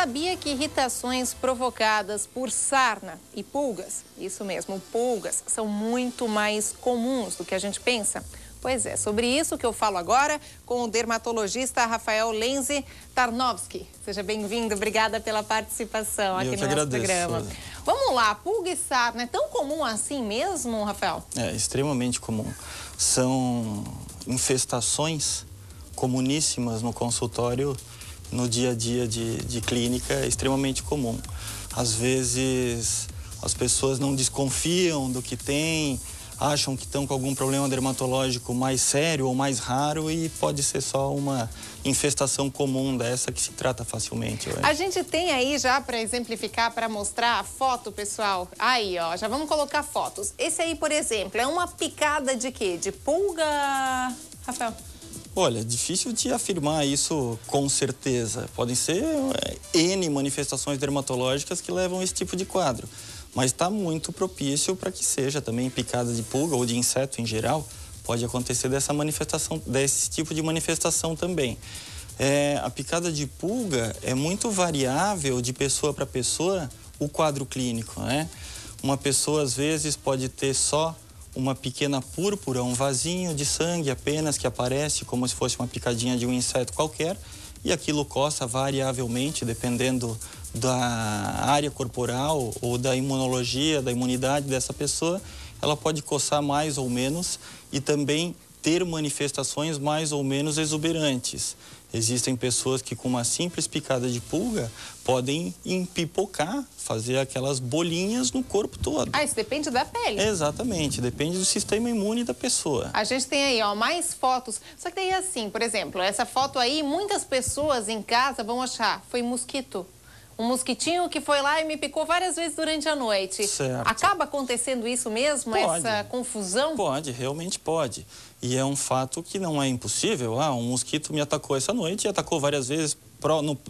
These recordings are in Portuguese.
sabia que irritações provocadas por sarna e pulgas, isso mesmo, pulgas, são muito mais comuns do que a gente pensa? Pois é, sobre isso que eu falo agora com o dermatologista Rafael Lenzi Tarnowski. Seja bem-vindo, obrigada pela participação aqui no nosso programa. Vamos lá, pulga e sarna, é tão comum assim mesmo, Rafael? É extremamente comum. São infestações comuníssimas no consultório, no dia a dia de clínica, é extremamente comum. Às vezes as pessoas não desconfiam do que tem, acham que estão com algum problema dermatológico mais sério ou mais raro e pode ser só uma infestação comum dessa que se trata facilmente. A gente tem aí já para exemplificar, para mostrar a foto, pessoal. Aí, ó, já vamos colocar fotos. Esse aí, por exemplo, é uma picada de quê? De pulga, Rafael? Olha, difícil de afirmar isso com certeza. Podem ser N manifestações dermatológicas que levam a esse tipo de quadro. Mas está muito propício para que seja também picada de pulga ou de inseto em geral. Pode acontecer desse tipo de manifestação também. A picada de pulga é muito variável de pessoa para pessoa o quadro clínico, né? Uma pessoa às vezes pode ter só uma pequena púrpura, um vasinho de sangue apenas que aparece como se fosse uma picadinha de um inseto qualquer e aquilo coça variavelmente, dependendo da área corporal ou da imunologia, da imunidade dessa pessoa, ela pode coçar mais ou menos e também ter manifestações mais ou menos exuberantes. Existem pessoas que com uma simples picada de pulga podem empipocar, fazer aquelas bolinhas no corpo todo. Ah, isso depende da pele? Exatamente, depende do sistema imune da pessoa. A gente tem aí, ó, mais fotos. Só que daí assim, por exemplo, essa foto aí, muitas pessoas em casa vão achar, foi mosquito. Um mosquitinho que foi lá e me picou várias vezes durante a noite. Certo. Acaba acontecendo isso mesmo, pode. essa confusão? Pode, realmente pode. E é um fato que não é impossível. Um mosquito me atacou essa noite e atacou várias vezes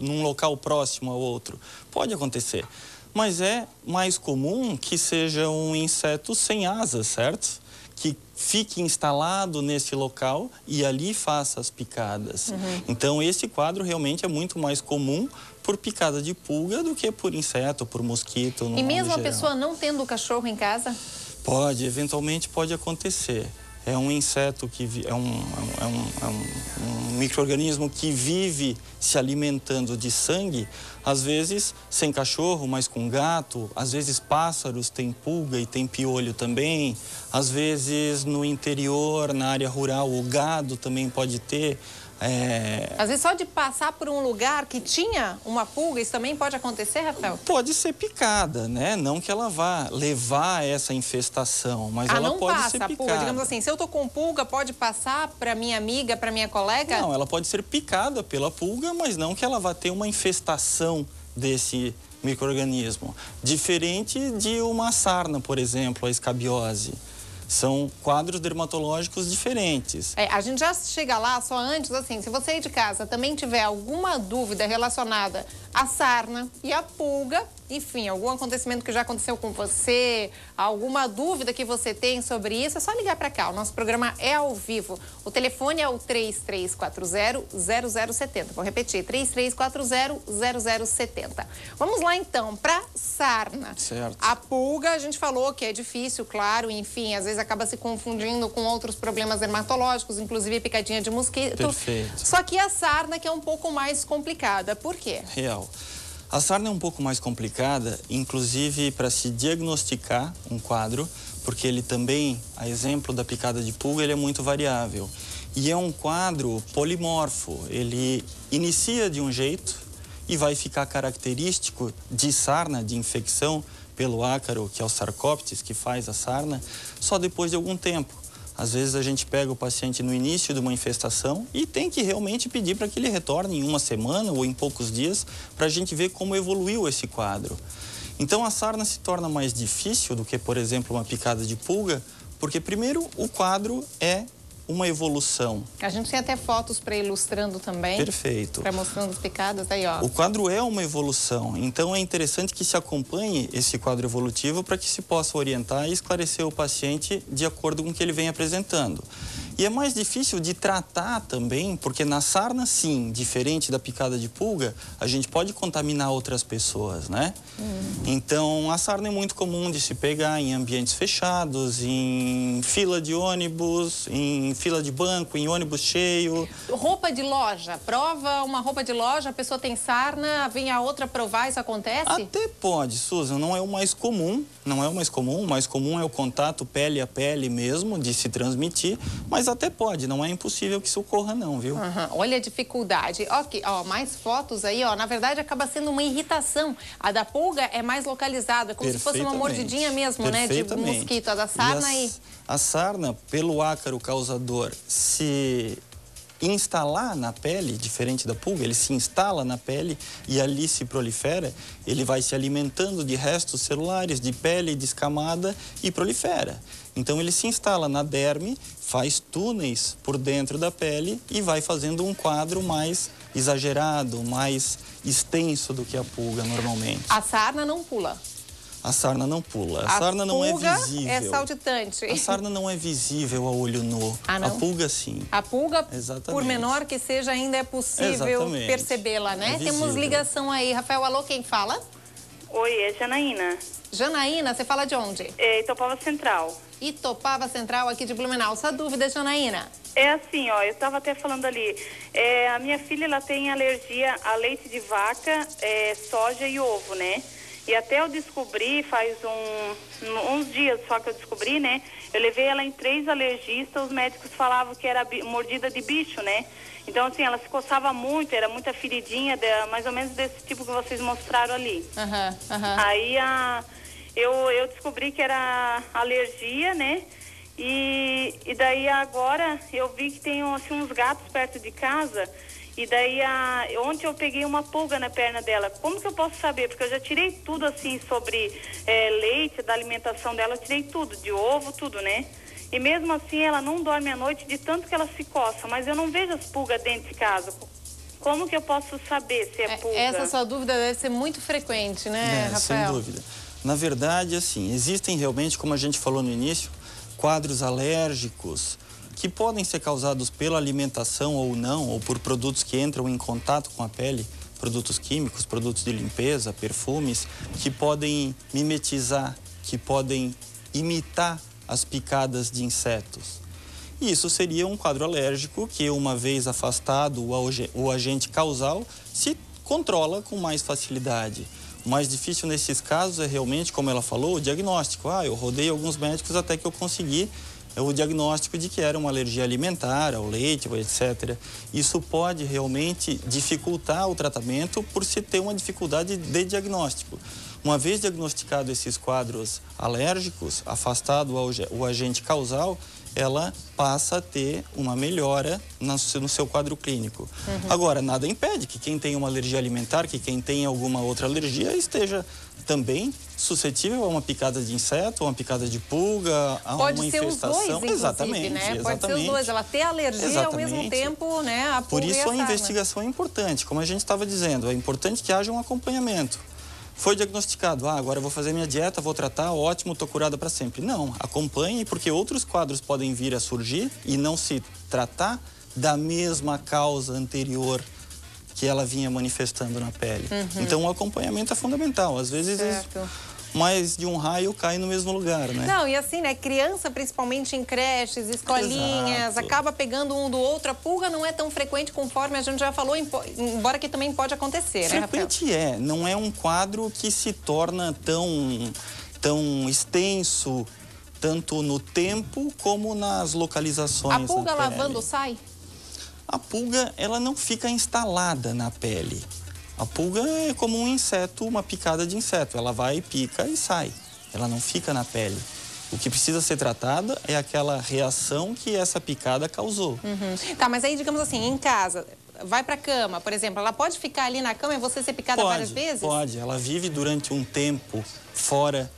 num local próximo ao outro. Pode acontecer. Mas é mais comum que seja um inseto sem asas, certo? Que fique instalado nesse local e ali faça as picadas. Então, esse quadro realmente é muito mais comum por picada de pulga do que por inseto, por mosquito. E mesmo a pessoa não tendo o cachorro em casa? Pode, eventualmente pode acontecer. É um inseto que é um micro-organismo que vive se alimentando de sangue, às vezes sem cachorro, mas com gato, às vezes pássaros têm pulga e tem piolho também, às vezes no interior, na área rural, o gado também pode ter. Às vezes só de passar por um lugar que tinha uma pulga, isso também pode acontecer, Rafael? Pode ser picada, né? Não que ela vá levar essa infestação, mas ela pode ser picada. Pulga, digamos assim, se eu tô com pulga, pode passar para minha amiga, para minha colega? Não, ela pode ser picada pela pulga, mas não que ela vá ter uma infestação desse micro-organismo. Diferente de uma sarna, por exemplo, a escabiose. São quadros dermatológicos diferentes. A gente já chega lá, só antes, assim, se você aí de casa também tiver alguma dúvida relacionada à sarna e à pulga, enfim, algum acontecimento que já aconteceu com você, alguma dúvida que você tem sobre isso, é só ligar para cá. O nosso programa é ao vivo. O telefone é o 3340-0070. Vou repetir, 3340-0070. Vamos lá, então, para sarna. Certo. A pulga, a gente falou que é difícil, claro, enfim, às vezes acaba se confundindo com outros problemas dermatológicos, inclusive picadinha de mosquito. Perfeito. Só que a sarna que é um pouco mais complicada. Por quê? Real. A sarna é um pouco mais complicada, inclusive para se diagnosticar um quadro, porque ele também, a exemplo da picada de pulga, ele é muito variável. E é um quadro polimorfo, ele inicia de um jeito e vai ficar característico de sarna, de infecção pelo ácaro, que é o Sarcoptes, que faz a sarna, só depois de algum tempo. Às vezes a gente pega o paciente no início de uma infestação e tem que realmente pedir para que ele retorne em uma semana ou em poucos dias para a gente ver como evoluiu esse quadro. Então a sarna se torna mais difícil do que, por exemplo, uma picada de pulga, porque primeiro o quadro é uma evolução. A gente tem até fotos para ilustrando também. Perfeito. Para mostrando as picadas, aí ó. O quadro é uma evolução, então é interessante que se acompanhe esse quadro evolutivo para que se possa orientar e esclarecer o paciente de acordo com o que ele vem apresentando. E é mais difícil de tratar também, porque na sarna, sim, diferente da picada de pulga, a gente pode contaminar outras pessoas, né? Então, a sarna é muito comum de se pegar em ambientes fechados, em fila de ônibus, em fila de banco, em ônibus cheio. Roupa de loja, prova uma roupa de loja, a pessoa tem sarna, vem a outra provar, isso acontece? Até pode, Susan, não é o mais comum, o mais comum é o contato pele a pele mesmo, de se transmitir, mas até pode, não é impossível que isso ocorra não, viu? Olha a dificuldade. Ok, ó, mais fotos aí, ó, na verdade acaba sendo uma irritação. A da pulga é mais localizada, como se fosse uma mordidinha mesmo, né, de mosquito. A da sarna aí... A sarna, pelo ácaro causador, se instalar na pele, diferente da pulga, ele se instala na pele e ali se prolifera, ele vai se alimentando de restos celulares, de pele descamada e prolifera. Então ele se instala na derme, faz túneis por dentro da pele e vai fazendo um quadro mais exagerado, mais extenso do que a pulga normalmente. A sarna não pula. A sarna não pula. A sarna não é visível. É saltitante. A sarna não é visível a olho nu. Ah, não? A pulga, sim. A pulga, exatamente, por menor que seja, ainda é possível percebê-la, né? Temos ligação aí. Rafael, alô, quem fala? Oi, é Janaína. Janaína, você fala de onde? É Itopava Central. Itopava Central, aqui de Blumenau. Sua dúvida, Janaína? É assim, ó, eu estava até falando ali. A minha filha, ela tem alergia a leite de vaca, soja e ovo, né? E até eu descobri, faz uns dias só que eu descobri, né? Eu levei ela em 3 alergistas, os médicos falavam que era mordida de bicho, né? Então, assim, ela se coçava muito, era muita feridinha, mais ou menos desse tipo que vocês mostraram ali. Aí eu descobri que era alergia, né? E daí agora eu vi que tem assim, uns gatos perto de casa. E daí, ontem eu peguei uma pulga na perna dela. Como que eu posso saber? Porque eu já tirei tudo, assim, sobre leite, da alimentação dela. Eu tirei tudo, de ovo, tudo, né? E mesmo assim, ela não dorme à noite de tanto que ela se coça. Mas eu não vejo as pulgas dentro de casa. Como que eu posso saber se é pulga? Essa sua dúvida deve ser muito frequente, né, Rafael? Sem dúvida. Na verdade, assim, existem realmente, como a gente falou no início, quadros alérgicos que podem ser causados pela alimentação ou não, ou por produtos que entram em contato com a pele, produtos químicos, produtos de limpeza, perfumes, que podem mimetizar, que podem imitar as picadas de insetos. E isso seria um quadro alérgico que, uma vez afastado o agente causal, se controla com mais facilidade. O mais difícil nesses casos é realmente, como ela falou, o diagnóstico. Eu rodei alguns médicos até que eu consegui o diagnóstico de que era uma alergia alimentar, ao leite, etc. Isso pode realmente dificultar o tratamento por se ter uma dificuldade de diagnóstico. Uma vez diagnosticado esses quadros alérgicos, afastado o agente causal, ela passa a ter uma melhora no seu quadro clínico. Agora, nada impede que quem tem uma alergia alimentar, que quem tem alguma outra alergia, esteja também suscetível a uma picada de inseto, a uma picada de pulga, a uma infestação. Pode ser os dois, inclusive, exatamente, né? Pode ser os dois, ela ter alergia e ao mesmo tempo, né, a pulga. Por isso a investigação é importante, como a gente estava dizendo, é importante que haja um acompanhamento. Foi diagnosticado, agora eu vou fazer minha dieta, vou tratar, ótimo, estou curada para sempre. Não, acompanhe, porque outros quadros podem vir a surgir e não se tratar da mesma causa anterior que ela vinha manifestando na pele. Então o acompanhamento é fundamental. Às vezes mais de um raio cai no mesmo lugar, né? Não, e assim, né, criança, principalmente em creches, escolinhas, acaba pegando um do outro. A pulga não é tão frequente conforme a gente já falou, embora que também pode acontecer, né, Rafael? Frequente não é um quadro que se torna tão extenso, tanto no tempo como nas localizações. A pulga lavando sai? A pulga, ela não fica instalada na pele. A pulga é como um inseto, uma picada de inseto. Ela vai, pica e sai. Ela não fica na pele. O que precisa ser tratada é aquela reação que essa picada causou. Tá, mas aí, digamos assim, em casa, vai pra cama, por exemplo, ela pode ficar ali na cama e você ser picada várias vezes? Pode. Ela vive durante um tempo fora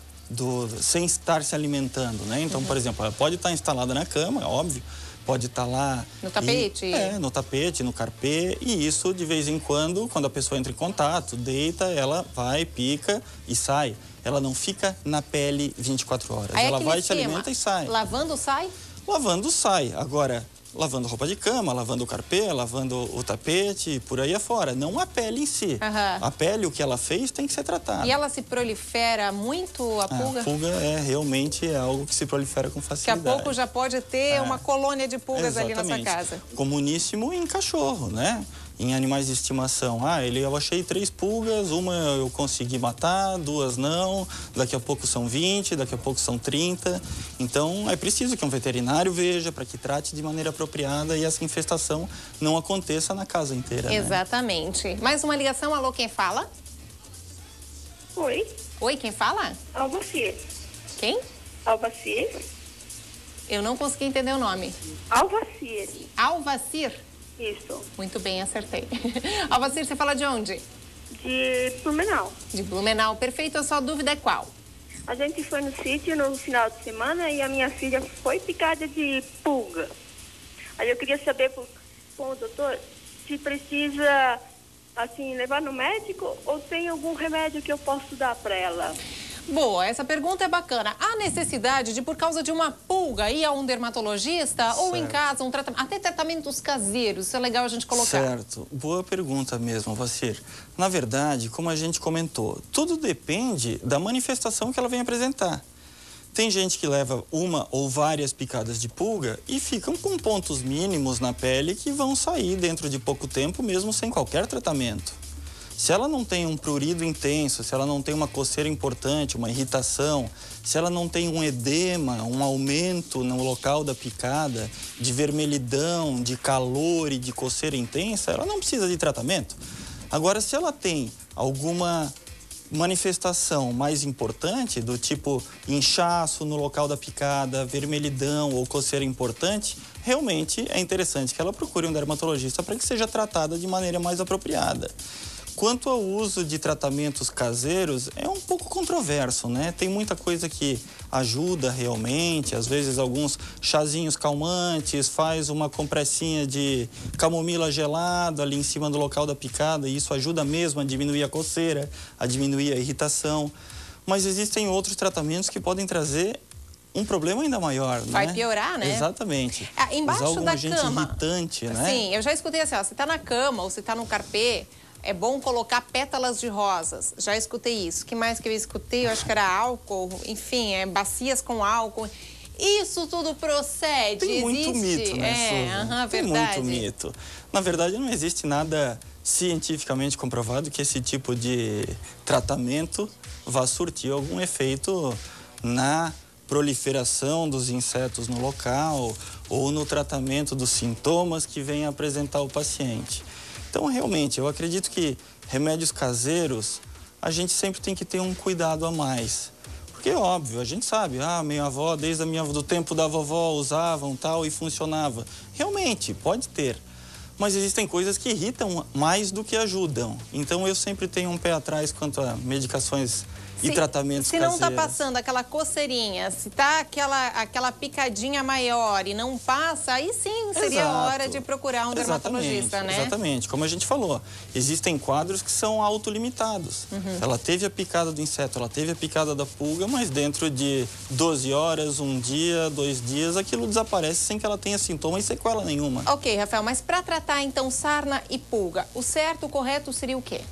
sem estar se alimentando, né? Então, por exemplo, ela pode estar instalada na cama, é óbvio. Pode estar lá... No tapete? No tapete, no carpê. E isso, de vez em quando a pessoa entra em contato, deita, ela vai, pica e sai. Ela não fica na pele 24 horas. Aí ela vai, se alimenta e sai. Lavando sai? Lavando sai. Agora, lavando roupa de cama, lavando o carpê, lavando o tapete, por aí afora. Não a pele em si. A pele, o que ela fez, tem que ser tratada. E ela se prolifera muito, a pulga? A pulga realmente é algo que se prolifera com facilidade. Daqui a pouco já pode ter uma colônia de pulgas ali na sua casa. Comuníssimo em cachorro, né? Em animais de estimação. Eu achei 3 pulgas, uma eu consegui matar, 2 não, daqui a pouco são 20, daqui a pouco são 30. Então, é preciso que um veterinário veja para que trate de maneira apropriada e essa infestação não aconteça na casa inteira. Exatamente. Né? Mais uma ligação, alô, quem fala? Oi. Oi, quem fala? Alvacir. Quem? Alvacir. Eu não consegui entender o nome. Alvacir. Alvacir? Isso. Muito bem, acertei. Alvacir, você fala de onde? De Blumenau. De Blumenau, perfeito. A sua dúvida é qual? A gente foi no sítio no final de semana e a minha filha foi picada de pulga. Aí eu queria saber com o doutor se precisa, assim, levar no médico ou tem algum remédio que eu posso dar para ela. Boa, essa pergunta é bacana. Há necessidade de, por causa de uma pulga, ir a um dermatologista ou em casa, um tratamento, até tratamentos caseiros? Isso é legal a gente colocar. Certo. Boa pergunta mesmo, Alvacir. Na verdade, como a gente comentou, tudo depende da manifestação que ela vem apresentar. Tem gente que leva uma ou várias picadas de pulga e ficam com pontos mínimos na pele que vão sair dentro de pouco tempo, mesmo sem qualquer tratamento. Se ela não tem um prurido intenso, se ela não tem uma coceira importante, uma irritação, se ela não tem um edema, um aumento no local da picada, de vermelhidão, de calor e de coceira intensa, ela não precisa de tratamento. Agora, se ela tem alguma manifestação mais importante, do tipo inchaço no local da picada, vermelhidão ou coceira importante, realmente é interessante que ela procure um dermatologista para que seja tratada de maneira mais apropriada. Quanto ao uso de tratamentos caseiros, é um pouco controverso, né? Tem muita coisa que ajuda realmente, às vezes alguns chazinhos calmantes, faz uma compressinha de camomila gelada ali em cima do local da picada, e isso ajuda mesmo a diminuir a coceira, a diminuir a irritação. Mas existem outros tratamentos que podem trazer um problema ainda maior, né? Vai piorar, né? Exatamente. Embaixo da cama. Irritante, né? Sim, eu já escutei assim, ó, você tá na cama ou você tá no carpê, é bom colocar pétalas de rosas. Já escutei isso. O que mais que eu escutei? Eu acho que era álcool, enfim, bacias com álcool. Isso tudo procede? Tem muito mito, né, Suzy? Tem muito mito. Na verdade, não existe nada cientificamente comprovado que esse tipo de tratamento vá surtir algum efeito na proliferação dos insetos no local ou no tratamento dos sintomas que vem apresentar o paciente. Então, realmente, eu acredito que remédios caseiros, a gente sempre tem que ter um cuidado a mais. Porque é óbvio, a gente sabe, minha avó, desde do tempo da vovó, usavam tal e funcionava. Realmente, pode ter. Mas existem coisas que irritam mais do que ajudam. Então, eu sempre tenho um pé atrás quanto a medicações e tratamentos caseiros. Se não está passando aquela coceirinha, se está aquela picadinha maior e não passa, aí sim seria hora de procurar um dermatologista, né? Exatamente. Como a gente falou, existem quadros que são autolimitados. Ela teve a picada do inseto, ela teve a picada da pulga, mas dentro de 12 horas, 1 dia, 2 dias, aquilo desaparece sem que ela tenha sintoma e sequela nenhuma. Ok, Rafael, mas para tratar então sarna e pulga, o certo, o correto seria o quê?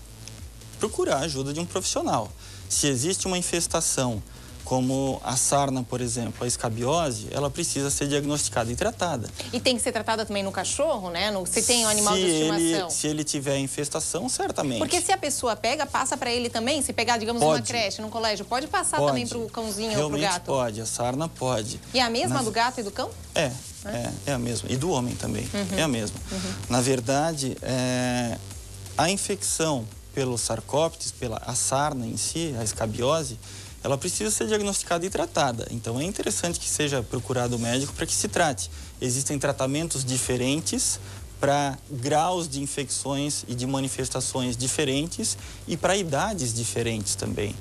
Procurar a ajuda de um profissional. Se existe uma infestação, como a sarna, por exemplo, a escabiose, ela precisa ser diagnosticada e tratada. E tem que ser tratada também no cachorro, né? Se tem um animal de estimação. Se ele tiver infestação, certamente. Porque se a pessoa pega, passa para ele também? Se pegar, digamos, numa creche, num colégio, pode passar também para o cãozinho ou para o gato? Pode, a sarna pode. E é a mesma do gato e do cão? É a mesma. E do homem também, é a mesma. Na verdade, a infecção pelo sarcóptes, a sarna em si, a escabiose, ela precisa ser diagnosticada e tratada. Então, é interessante que seja procurado o médico para que se trate. Existem tratamentos diferentes para graus de infecções e de manifestações diferentes e para idades diferentes também.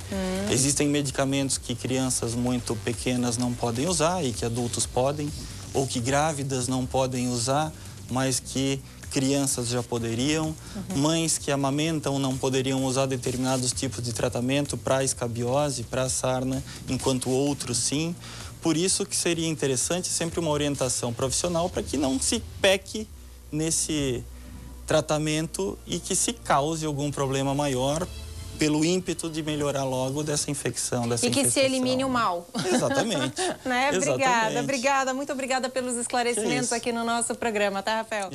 Existem medicamentos que crianças muito pequenas não podem usar e que adultos podem, ou que grávidas não podem usar, mas que crianças já poderiam, mães que amamentam não poderiam usar determinados tipos de tratamento para escabiose, para sarna, enquanto outros sim. Por isso que seria interessante sempre uma orientação profissional para que não se peque nesse tratamento e que se cause algum problema maior pelo ímpeto de melhorar logo dessa infecção, dessa infestação. E que se elimine o mal. Exatamente. Né? Exatamente. Obrigada, muito obrigada pelos esclarecimentos aqui no nosso programa, tá, Rafael?